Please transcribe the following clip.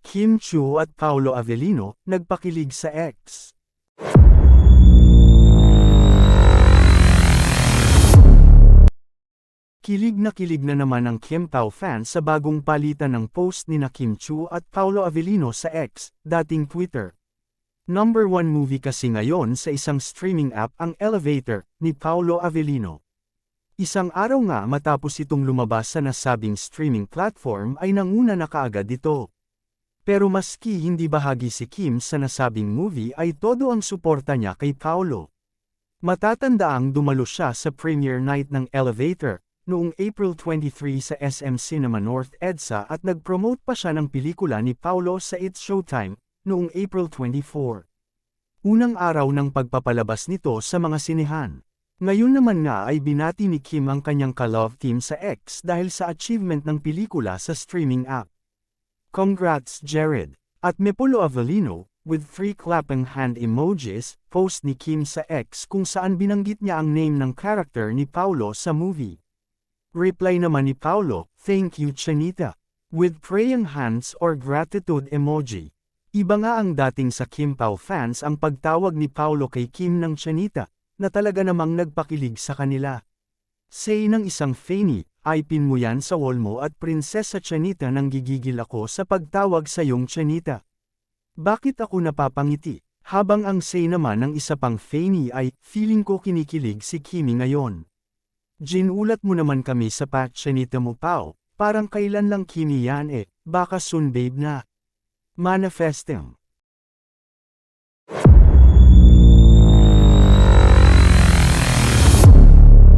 Kim Chiu at Paolo Avellino, nagpakilig sa X. Kilig na naman ang Kim Pao fans sa bagong palitan ng post nina Kim Chiu at Paolo Avellino sa X, dating Twitter. Number 1 movie kasi ngayon sa isang streaming app ang Elevator, ni Paolo Avellino. Isang araw nga matapos itong lumabas sa nasabing streaming platform ay nanguna na kaagad ito. Pero maski hindi bahagi si Kim sa nasabing movie ay todo ang suporta niya kay Paolo. Matatandaang dumalo siya sa premiere night ng Elevator, noong April 23 sa SM Cinema North EDSA at nag-promote pa siya ng pelikula ni Paolo sa It's Showtime, noong April 24. Unang araw ng pagpapalabas nito sa mga sinehan. Ngayon naman nga ay binati ni Kim ang kanyang ka-love team sa X dahil sa achievement ng pelikula sa streaming app. Congrats Jared! At Paolo Avellino, with 3 clapping hand emojis, post ni Kim sa X kung saan binanggit niya ang name ng character ni Paolo sa movie. Reply naman ni Paolo, "Thank you Chanita," with praying hands or gratitude emoji. Iba nga ang dating sa Kim Pao fans ang pagtawag ni Paolo kay Kim ng Chanita, na talaga namang nagpakilig sa kanila. Say ng isang Fanny, "Ay pin mo yan sa wall mo at Prinsesa Chanita nang gigigil ako sa pagtawag sa iyong Chanita. Bakit ako napapangiti?" Habang ang say naman ng isa pang Fanny ay, "Feeling ko kinikilig si Kimi ngayon. Ginulat mo naman kami sa pat Chanita mo Pao, parang kailan lang Kimi yan baka soon babe na." Manifesting.